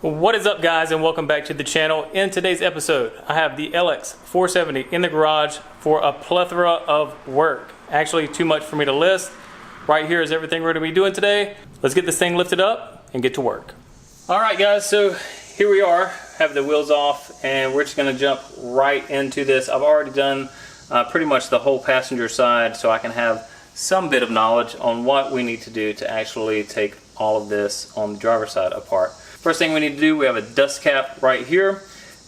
What is up, guys, and welcome back to the channel. In today's episode, I have the LX 470 in the garage for a plethora of work. Actually, too much for me to list. Right here is everything we're going to be doing today. Let's get this thing lifted up and get to work. All right, guys, so here we are. Have the wheels off, and we're just going to jump right into this. I've already done pretty much the whole passenger side, so I can have some bit of knowledge on what we need to do to actually take all of this on the driver's side apart. First thing we need to do, we have a dust cap right here.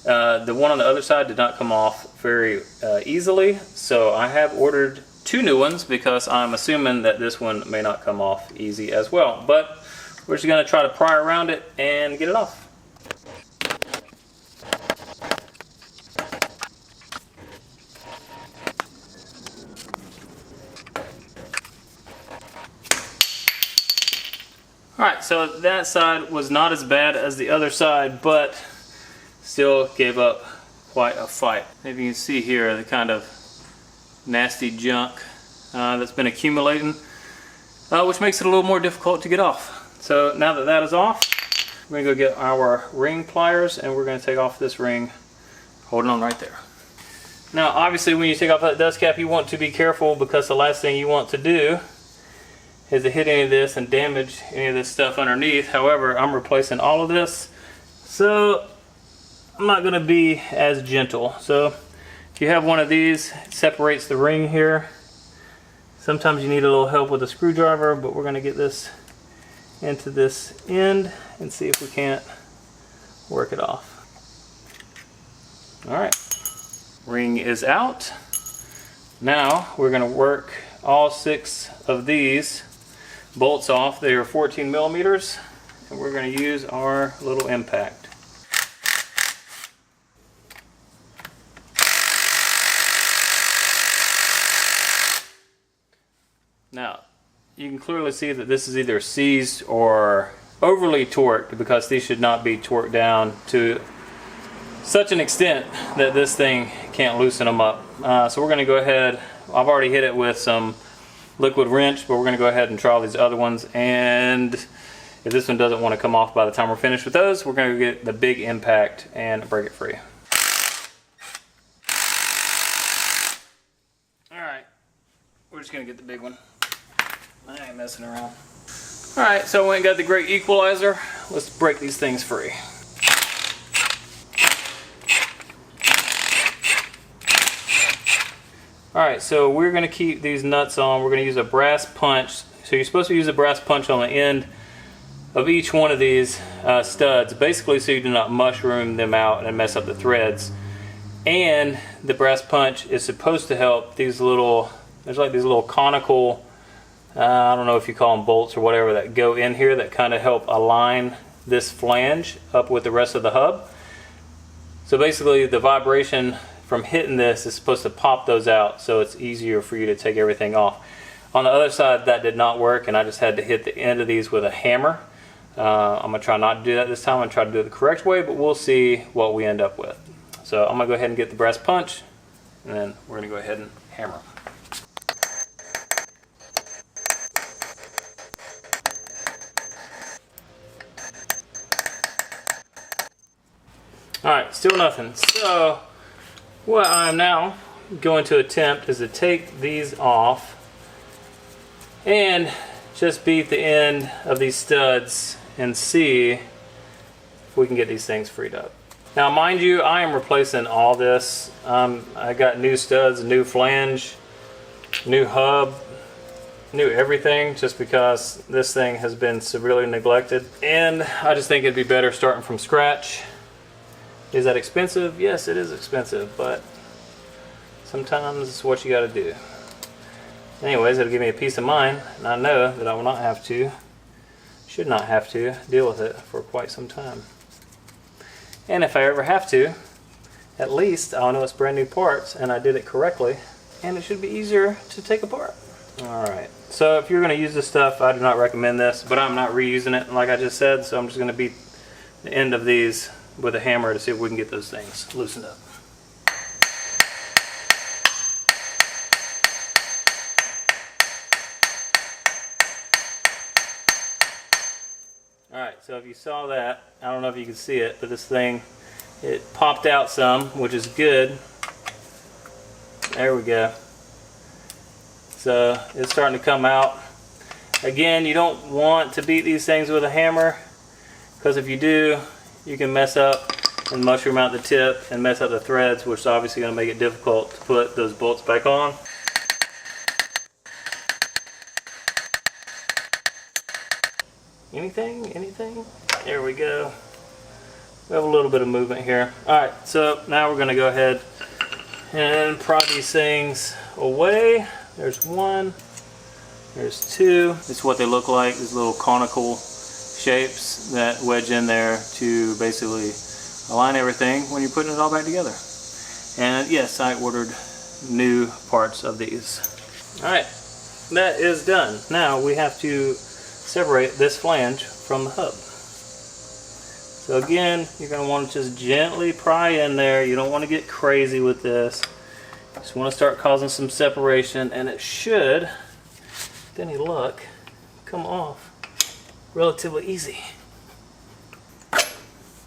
The one on the other side did not come off very easily, so I have ordered 2 new ones because I'm assuming that this one may not come off easy as well. But we're just going to try to pry around it and get it off. Alright, so that side was not as bad as the other side, but still gave up quite a fight. Maybe you can see here the kind of nasty junk that's been accumulating, which makes it a little more difficult to get off. So now that that is off, we're going to go get our ring pliers and we're going to take off this ring holding on right there. Now obviously when you take off that dust cap, you want to be careful because the last thing you want to do is to hit any of this and damage any of this stuff underneath. However, I'm replacing all of this, so I'm not going to be as gentle. So if you have one of these, it separates the ring here. Sometimes you need a little help with a screwdriver, but we're going to get this into this end and see if we can't work it off. Alright, ring is out. Now we're going to work all 6 of these bolts off. They are 14 millimeters, and we're going to use our little impact. Now you can clearly see that this is either seized or overly torqued, because these should not be torqued down to such an extent that this thing can't loosen them up. So we're going to go ahead, I've already hit it with some liquid wrench, but we're going to go ahead and try all these other ones, and if this one doesn't want to come off by the time we're finished with those, we're going to get the big impact and break it free. Alright, we're just going to get the big one. I ain't messing around. Alright, so we went and got the great equalizer. Let's break these things free. Alright, so we're going to keep these nuts on. We're going to use a brass punch. So you're supposed to use a brass punch on the end of each one of these studs, basically so you do not mushroom them out and mess up the threads. And the brass punch is supposed to help these little, there's like these little conical, I don't know if you call them bolts or whatever, that go in here that kind of help align this flange up with the rest of the hub. So basically the vibration from hitting this is supposed to pop those out, so it's easier for you to take everything off. On the other side, that did not work, and I just had to hit the end of these with a hammer. I'm going to try not to do that this time. I'm going to try to do it the correct way, but we'll see what we end up with. So I'm going to go ahead and get the brass punch, and then we're going to go ahead and hammer. Alright, still nothing. So what I'm now going to attempt is to take these off and just beat the end of these studs and see if we can get these things freed up. Now mind you, I am replacing all this. I got new studs, new flange, new hub, new everything, just because this thing has been severely neglected, and I just think it'd be better starting from scratch. Is that expensive? Yes, it is expensive, but sometimes it's what you got to do. Anyways, it'll give me a peace of mind, and I know that I will not have to, should not have to, deal with it for quite some time. And if I ever have to, at least I'll know it's brand new parts and I did it correctly, and it should be easier to take apart. Alright, so if you're going to use this stuff, I do not recommend this, but I'm not reusing it like I just said, so I'm just going to beat the end of these with a hammer to see if we can get those things loosened up. Alright, so if you saw that, I don't know if you can see it, but this thing, it popped out some, which is good. There we go. So it's starting to come out. Again, you don't want to beat these things with a hammer, because if you do, you can mess up and mushroom out the tip and mess up the threads, which is obviously going to make it difficult to put those bolts back on. Anything? There we go. We have a little bit of movement here. Alright, so now we're going to go ahead and prod these things away. There's one, there's two. This is what they look like, these little conical shapes that wedge in there to basically align everything when you're putting it all back together. And yes, I ordered new parts of these. Alright, that is done. Now we have to separate this flange from the hub. So again, you're going to want to just gently pry in there. You don't want to get crazy with this. You just want to start causing some separation, and it should, with any luck, come off relatively easy.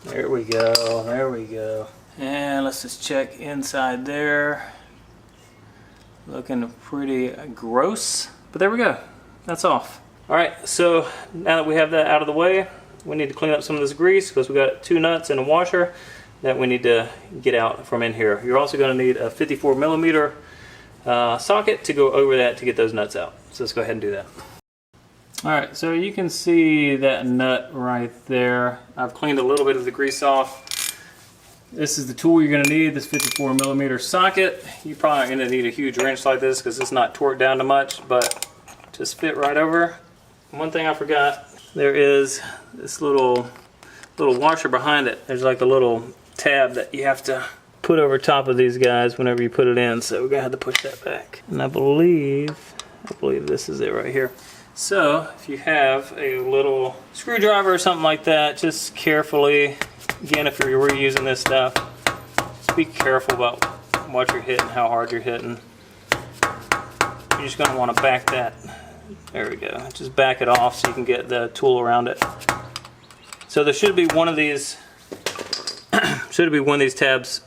There we go, there we go. And let's just check inside there. Looking pretty gross, but there we go. That's off. Alright, so now that we have that out of the way, we need to clean up some of this grease because we got 2 nuts and a washer that we need to get out from in here. You're also going to need a 54mm socket to go over that to get those nuts out. So let's go ahead and do that. Alright, so you can see that nut right there. I've cleaned a little bit of the grease off. This is the tool you're going to need, this 54mm socket. You probably aren't going to need a huge wrench like this because it's not torqued down to much, but just fit right over. One thing I forgot, there is this little washer behind it. There's like a little tab that you have to put over top of these guys whenever you put it in, so we're gonna have to push that back. And I believe this is it right here. So if you have a little screwdriver or something like that, just carefully, again, if you're reusing this stuff, just be careful about what you're hitting, how hard you're hitting. You're just going to want to back that. There we go. Just back it off so you can get the tool around it. So there should be one of these tabs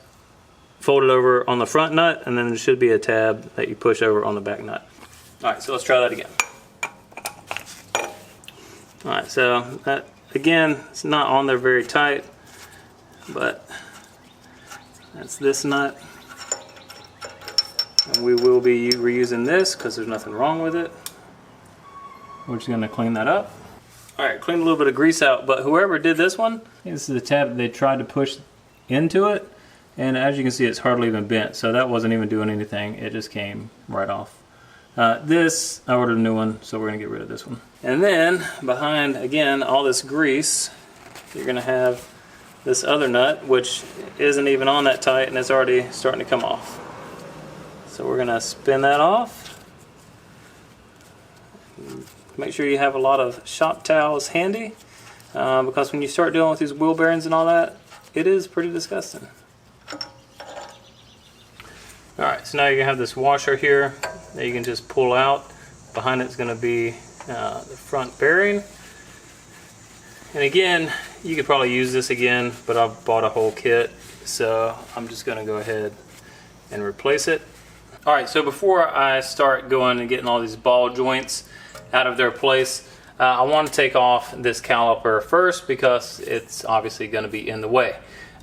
folded over on the front nut, and then there should be a tab that you push over on the back nut. Alright, so let's try that again. Alright, so that, again, it's not on there very tight, but that's this nut. And we will be reusing this because there's nothing wrong with it. We're just going to clean that up. Alright, clean a little bit of grease out, but whoever did this one, this is the tab that they tried to push into it, and as you can see, it's hardly even bent, so that wasn't even doing anything. It just came right off. This, I ordered a new one, so we're going to get rid of this one. And then, behind, again, all this grease, you're going to have this other nut, which isn't even on that tight, and it's already starting to come off. So we're going to spin that off. Make sure you have a lot of shop towels handy, because when you start dealing with these wheel bearings and all that, it is pretty disgusting. Alright, so now you're going to have this washer here that you can just pull out. Behind it's going to be the front bearing. And again, you could probably use this again, but I've bought a whole kit, so I'm just going to go ahead and replace it. Alright, so before I start going and getting all these ball joints out of their place, I want to take off this caliper first because it's obviously going to be in the way.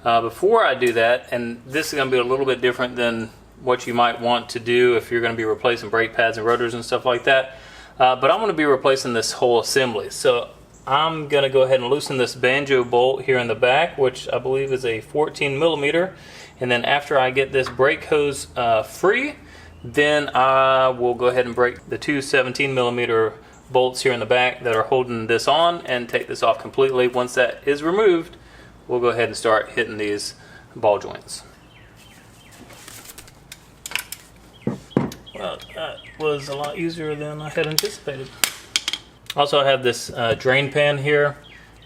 Before I do that, and this is going to be a little bit different than what you might want to do if you're going to be replacing brake pads and rotors and stuff like that, but I'm going to be replacing this whole assembly. So I'm going to go ahead and loosen this banjo bolt here in the back, which I believe is a 14mm, and then after I get this brake hose free, then I will go ahead and break the 2 17mm bolts here in the back that are holding this on and take this off completely. Once that is removed, we'll go ahead and start hitting these ball joints. Well, that was a lot easier than I had anticipated. Also, I have this drain pan here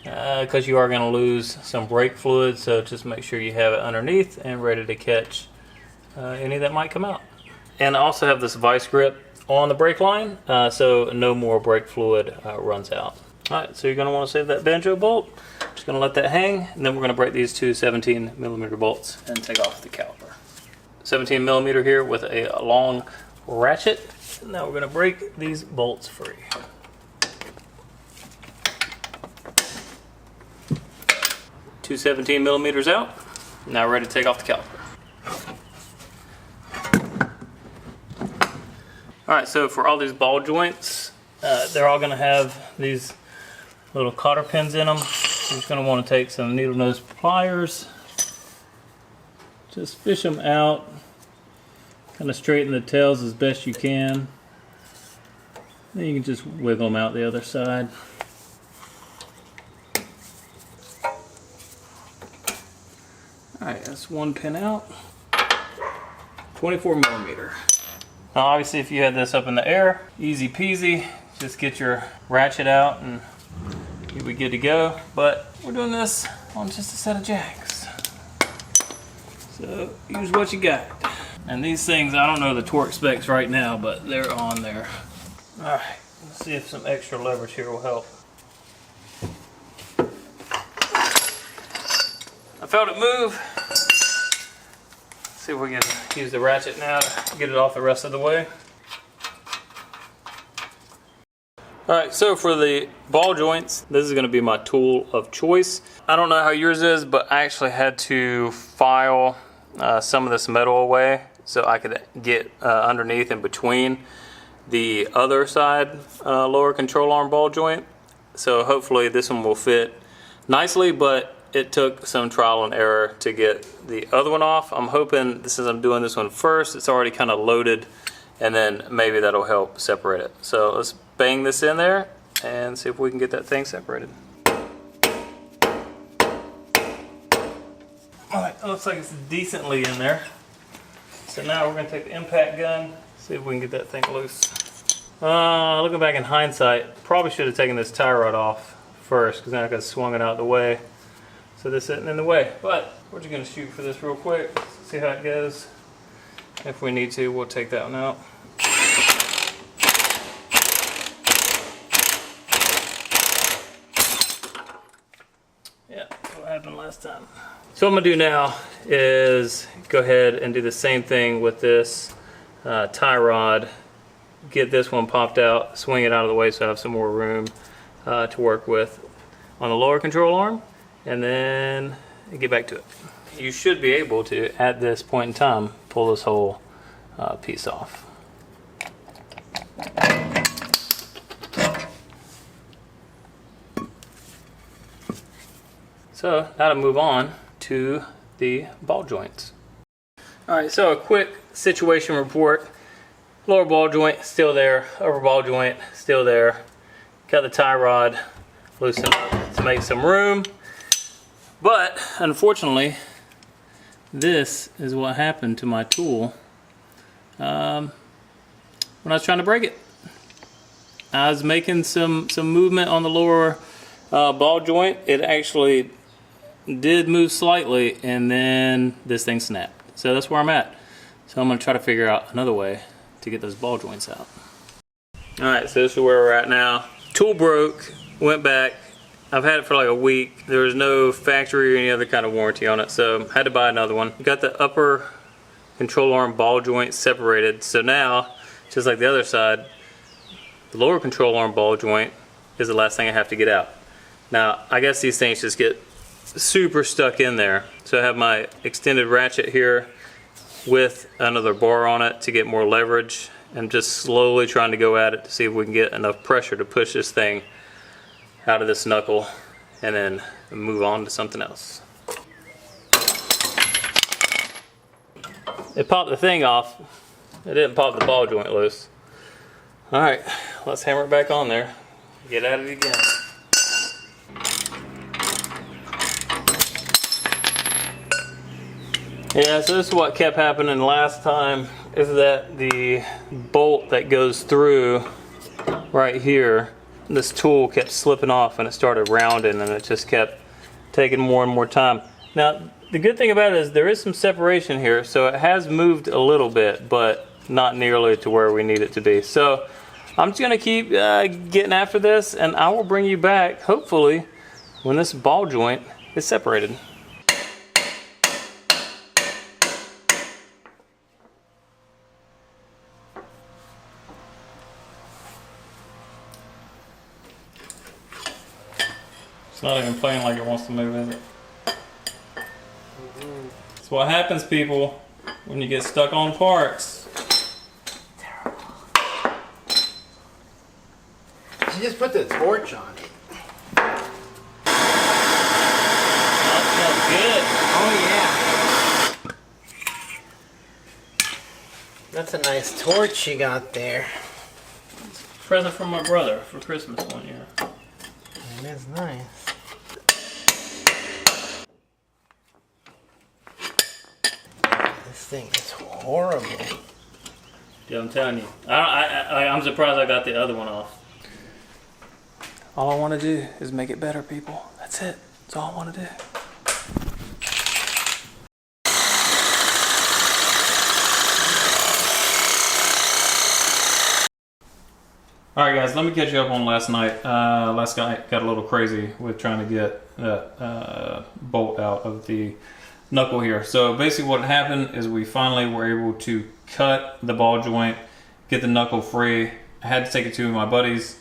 because you are going to lose some brake fluid, so just make sure you have it underneath and ready to catch any that might come out. And I also have this vice grip on the brake line, so no more brake fluid runs out. Alright, so you're going to want to save that banjo bolt. Just going to let that hang, and then we're going to break these two 17mm bolts and take off the caliper. 17mm here with a long ratchet. Now we're going to break these bolts free. Two 17mm out. Now we're ready to take off the caliper. Alright, so for all these ball joints, they're all going to have these little cotter pins in them. You're just going to want to take some needle nose pliers, just fish them out, kind of straighten the tails as best you can. Then you can just wiggle them out the other side. Alright, that's one pin out. 24mm. Now obviously if you had this up in the air, easy peasy, just get your ratchet out and you'll be good to go. But we're doing this on just a set of jacks. So use what you got. And these things, I don't know the torque specs right now, but they're on there. Alright, let's see if some extra leverage here will help. I felt it move. Let's see if we can use the ratchet now to get it off the rest of the way. Alright, so for the ball joints, this is going to be my tool of choice. I don't know how yours is, but I actually had to file some of this metal away so I could get underneath and between the other side lower control arm ball joint. So hopefully this one will fit nicely, but it took some trial and error to get the other one off. I'm hoping, since I'm doing this one first, it's already kind of loaded, and then maybe that'll help separate it. So let's bang this in there and see if we can get that thing separated. Alright, it looks like it's decently in there. So now we're going to take the impact gun, see if we can get that thing loose. Looking back in hindsight, probably should have taken this tie rod off first, because then I could have swung it out of the way. So this isn't in the way. But we're just going to shoot for this real quick, see how it goes. If we need to, we'll take that one out. Yeah, what happened last time. So what I'm going to do now is go ahead and do the same thing with this tie rod. Get this one popped out, swing it out of the way so I have some more room to work with on the lower control arm, and then get back to it. You should be able to, at this point in time, pull this whole piece off. So now to move on to the ball joints. Alright, so a quick situation report. Lower ball joint still there, upper ball joint still there. Got the tie rod loosened up to make some room. But unfortunately, this is what happened to my tool when I was trying to break it. I was making some movement on the lower ball joint. It actually did move slightly, and then this thing snapped. So that's where I'm at. So I'm going to try to figure out another way to get those ball joints out. Alright, so this is where we're at now. Tool broke, went back. I've had it for like a week. There was no factory or any other kind of warranty on it, so I had to buy another one. Got the upper control arm ball joint separated, so now, just like the other side, the lower control arm ball joint is the last thing I have to get out. Now, I guess these things just get super stuck in there. So I have my extended ratchet here with another bar on it to get more leverage. I'm just slowly trying to go at it to see if we can get enough pressure to push this thing out of this knuckle and then move on to something else. It popped the thing off. It didn't pop the ball joint loose. Alright, let's hammer it back on there. Get at it again. Yeah, so this is what kept happening last time, is that the bolt that goes through right here, this tool kept slipping off and it started rounding, and it just kept taking more and more time. Now, the good thing about it is there is some separation here, so it has moved a little bit, but not nearly to where we need it to be. So I'm just gonna keep getting after this, and I will bring you back, hopefully, when this ball joint is separated. It's not even playing like it wants to move, is it? That's what happens, people, when you get stuck on parts. You just put the torch on it. That smells good. Oh yeah. That's a nice torch you got there. Present from my brother for Christmas one year. That is nice. This thing is horrible. Yeah, I'm telling you. I'm surprised I got the other one off. All I want to do is make it better, people. That's it. That's all I want to do. Alright guys, let me catch you up on last night. Last night got a little crazy with trying to get that bolt out of the knuckle here. So basically what happened is we finally were able to cut the ball joint, get the knuckle free. I had to take it to my buddy's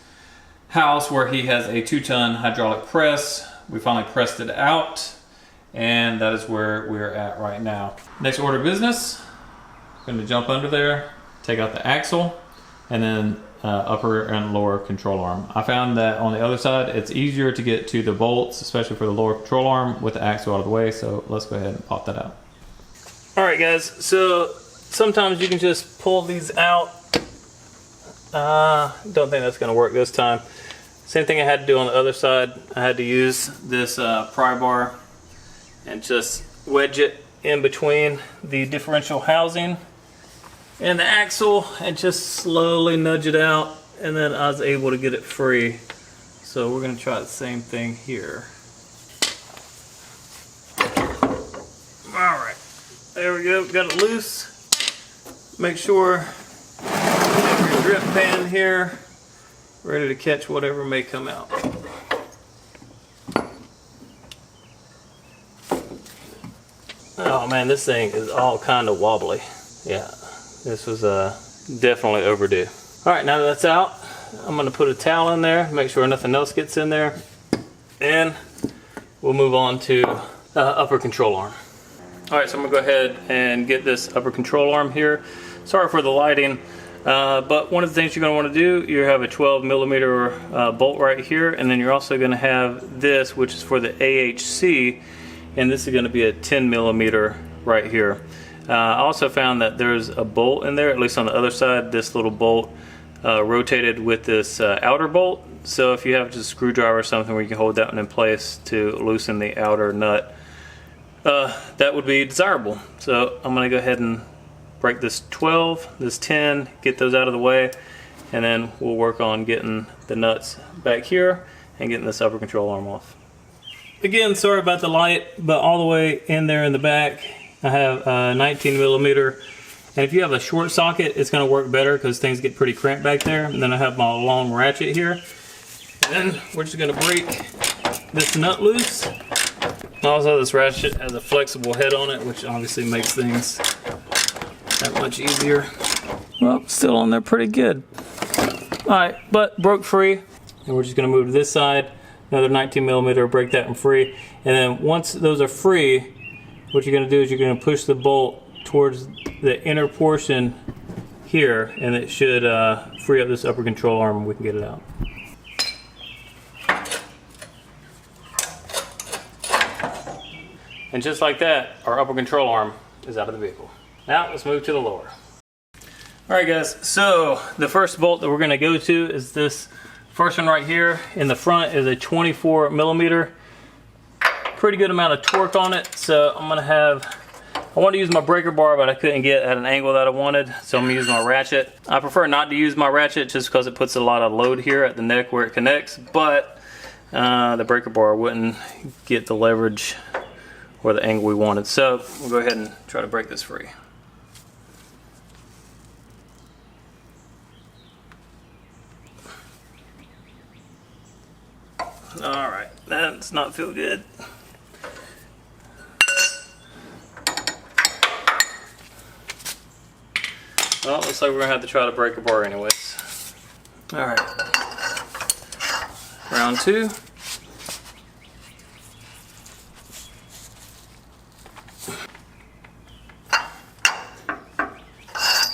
house where he has a 2-ton hydraulic press. We finally pressed it out, and that is where we're at right now. Next order of business, I'm going to jump under there, take out the axle, and then upper and lower control arm. I found that on the other side it's easier to get to the bolts, especially for the lower control arm, with the axle out of the way. So let's go ahead and pop that out. Alright guys, so sometimes you can just pull these out. Don't think that's going to work this time. Same thing I had to do on the other side. I had to use this pry bar and just wedge it in between the differential housing and the axle and just slowly nudge it out, and then I was able to get it free. So we're going to try the same thing here. Alright, there we go, got it loose. Make sure you have your drip pan here ready to catch whatever may come out. Oh man, this thing is all kind of wobbly. Yeah, this was definitely overdue. Alright, now that that's out, I'm going to put a towel in there, make sure nothing else gets in there, and we'll move on to upper control arm. Alright, so I'm going to go ahead and get this upper control arm here. Sorry for the lighting, but one of the things you're going to want to do, you have a 12mm bolt right here, and then you're also going to have this, which is for the AHC, and this is going to be a 10mm right here. I also found that there's a bolt in there, at least on the other side, this little bolt rotated with this outer bolt. So if you have just a screwdriver or something where you can hold that one in place to loosen the outer nut, that would be desirable. So I'm going to go ahead and break this 12, this 10, get those out of the way, and then we'll work on getting the nuts back here and getting this upper control arm off. Again, sorry about the light, but all the way in there in the back I have a 19mm, and if you have a short socket it's going to work better because things get pretty cramped back there. And then I have my long ratchet here, and then we're just going to break this nut loose. Also, this ratchet has a flexible head on it, which obviously makes things that much easier. Well, still on there pretty good. Alright, but broke free, and we're just going to move to this side, another 19mm, break that one free, and then once those are free, what you're going to do is you're going to push the bolt towards the inner portion here, and it should free up this upper control arm and we can get it out. And just like that, our upper control arm is out of the vehicle. Now let's move to the lower. Alright guys, so the first bolt that we're going to go to is this first one right here. In the front is a 24mm. Pretty good amount of torque on it, so I'm gonna I want to use my breaker bar, but I couldn't get at an angle that I wanted, so I'm gonna use my ratchet. I prefer not to use my ratchet just because it puts a lot of load here at the neck where it connects, but the breaker bar wouldn't get the leverage or the angle we wanted. So we'll go ahead and try to break this free. All right, that does not feel good. Well, looks like we're gonna have to try to break a bar anyways. All right, round 2.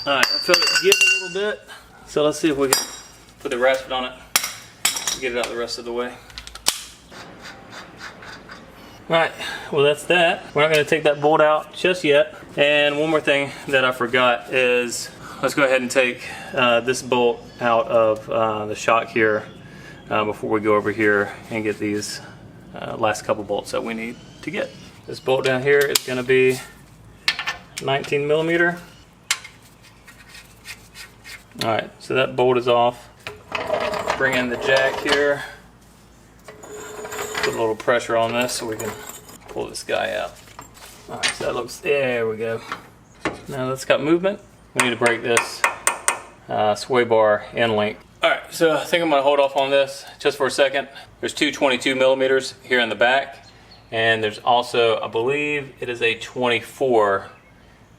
All right, I felt it give a little bit, so let's see if we can put the ratchet on it and get it out the rest of the way. All right, well that's that. We're not gonna take that bolt out just yet. And one more thing that I forgot is, let's go ahead and take this bolt out of the shock here before we go over here and get these last couple bolts that we need to get. This bolt down here is gonna be 19 millimeter. All right, so that bolt is off. Bring in the jack here. Put a little pressure on this so we can pull this guy out. All right, so that looks, there we go. Now that's got movement. We need to break this sway bar end link. All right, so I think I'm gonna hold off on this just for a second. There's two 22 millimeters here in the back, and there's also, I believe it is a 24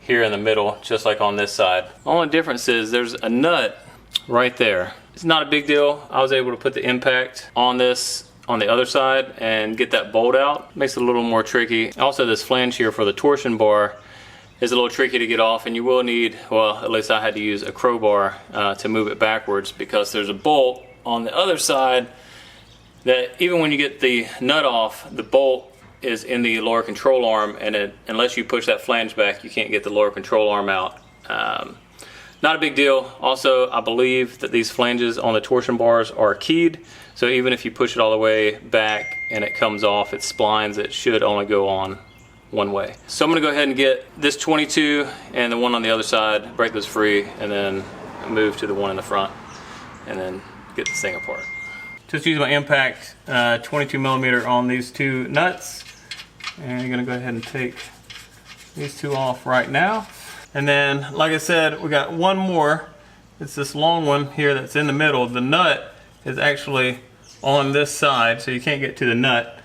here in the middle, just like on this side. The only difference is there's a nut right there. It's not a big deal. I was able to put the impact on this on the other side and get that bolt out. Makes it a little more tricky. Also, this flange here for the torsion bar is a little tricky to get off, and you will need, well, at least I had to use a crowbar to move it backwards, because there's a bolt on the other side that even when you get the nut off, the bolt is in the lower control arm, and unless you push that flange back, you can't get the lower control arm out. Not a big deal. Also, I believe that these flanges on the torsion bars are keyed, so even if you push it all the way back and it comes off, it splines, it should only go on one way. So I'm gonna go ahead and get this 22 and the one on the other side, break those free, and then move to the one in the front, and then get this thing apart. Just use my impact 22 millimeter on these two nuts, and you're gonna go ahead and take these two off right now. And then, like I said, we got one more. It's this long one here that's in the middle. The nut is actually on this side, so you can't get to the nut.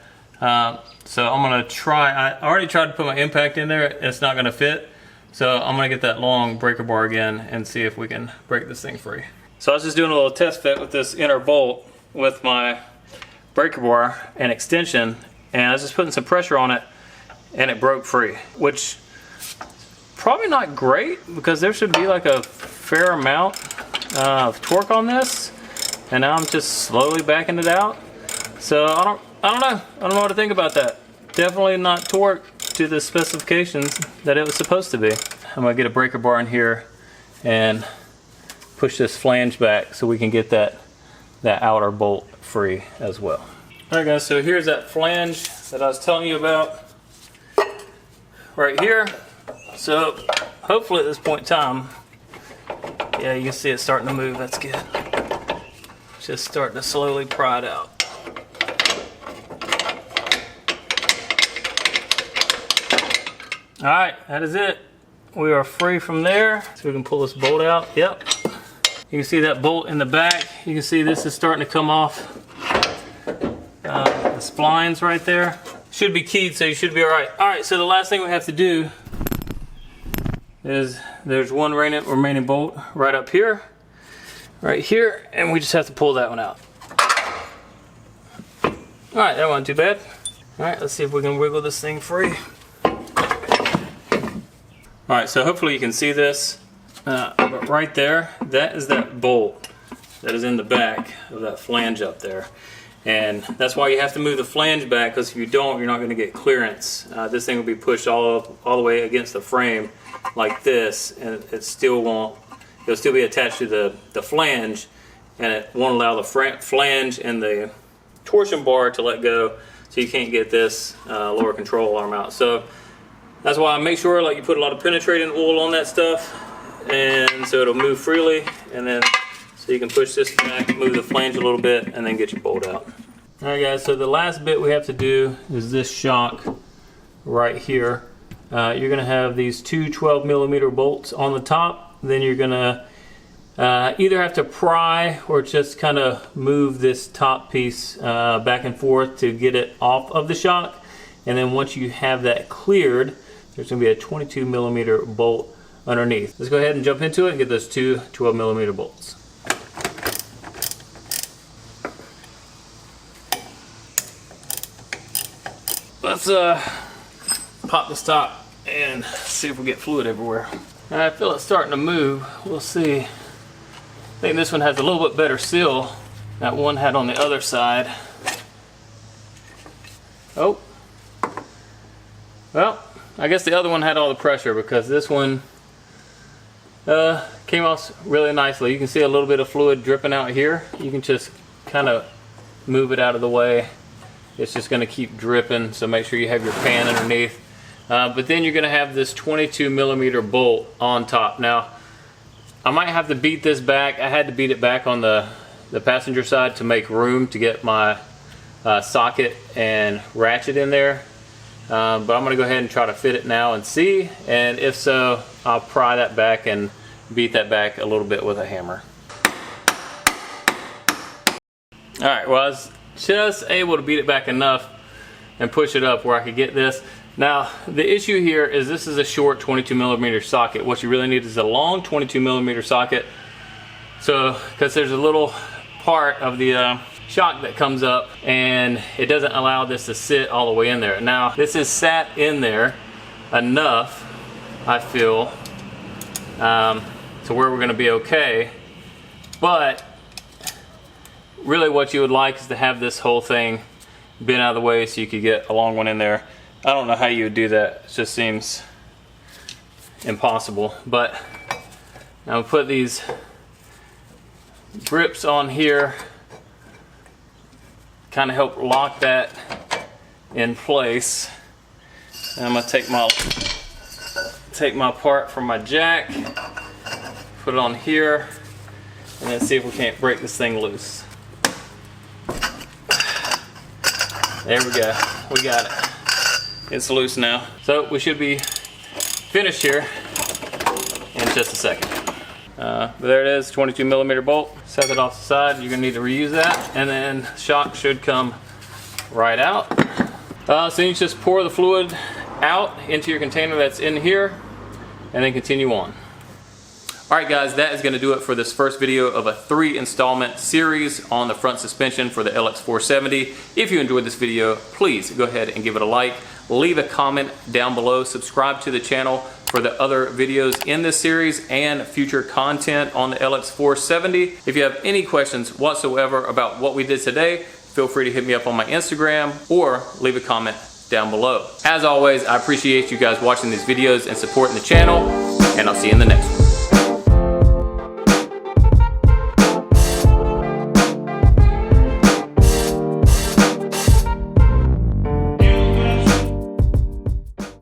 So I'm gonna try, I already tried to put my impact in there, it's not gonna fit. So I'm gonna get that long breaker bar again and see if we can break this thing free. So I was just doing a little test fit with this inner bolt with my breaker bar and extension, and I was just putting some pressure on it and it broke free, which probably not great, because there should be like a fair amount of torque on this, and now I'm just slowly backing it out. So I don't know what to think about that. Definitely not torque to the specifications that it was supposed to be. I'm gonna get a breaker bar in here and push this flange back so we can get that outer bolt free as well. All right guys, so here's that flange that I was telling you about right here. So hopefully at this point in time, yeah, you can see it starting to move. That's good. Just starting to slowly pry it out. All right, that is it. We are free from there. So we can pull this bolt out. Yep. You can see that bolt in the back. You can see this is starting to come off. The splines right there. Should be keyed, so you should be all right. All right, so the last thing we have to do is there's one remaining bolt right up here, right here, and we just have to pull that one out. All right, that wasn't too bad. All right, let's see if we can wiggle this thing free. All right, so hopefully you can see this, but right there, that is that bolt that is in the back of that flange up there. And that's why you have to move the flange back, because if you don't, you're not going to get clearance. This thing will be pushed all the way against the frame like this, and it still won't. It'll still be attached to the flange, and it won't allow the flange and the torsion bar to let go, so you can't get this lower control arm out. So that's why I make sure like you put a lot of penetrating oil on that stuff, and so it'll move freely, and then so you can push this back, move the flange a little bit, and then get your bolt out. All right guys, so the last bit we have to do is this shock right here. You're gonna have these two 12 millimeter bolts on the top, then you're gonna Either have to pry or just kind of move this top piece back and forth to get it off of the shock. And then once you have that cleared, there's going to be a 22 millimeter bolt underneath. Let's go ahead and jump into it and get those two 12 millimeter bolts. Let's pop this top and see if we get fluid everywhere. I feel it starting to move. We'll see. I think this one has a little bit better seal. That one had on the other side. Oh. Well, I guess the other one had all the pressure because this one came off really nicely. You can see a little bit of fluid dripping out here. You can just kind of move it out of the way. It's just going to keep dripping, so make sure you have your pan underneath. But then you're going to have this 22 millimeter bolt on top. Now, I might have to beat this back. I had to beat it back on the passenger side to make room to get my socket and ratchet in there. But I'm going to go ahead and try to fit it now and see. And if so, I'll pry that back and beat that back a little bit with a hammer. Alright, well, I was just able to beat it back enough and push it up where I could get this. Now, the issue here is this is a short 22 millimeter socket. What you really need is a long 22 millimeter socket. So, because there's a little part of the shock that comes up and it doesn't allow this to sit all the way in there. Now, this is sat in there enough, I feel, to where we're going to be okay. But really what you would like is to have this whole thing bent out of the way so you could get a long one in there. I don't know how you would do that. It just seems impossible. But I'm going to put these grips on here, kind of help lock that in place. And I'm going to take my part from my jack, put it on here, and then see if we can't break this thing loose. There we go. We got it. It's loose now. So we should be finished here in just a second. But there it is, 22 millimeter bolt. Set it off the side. You're gonna need to reuse that, and then shock should come right out. So you just pour the fluid out into your container that's in here, and then continue on. Alright guys, that is going to do it for this first video of a 3-installment series on the front suspension for the LX470. If you enjoyed this video, please go ahead and give it a like, leave a comment down below, subscribe to the channel for the other videos in this series and future content on the LX470. If you have any questions whatsoever about what we did today, feel free to hit me up on my Instagram or leave a comment down below. As always, I appreciate you guys watching these videos and supporting the channel, and I'll see you in the next one.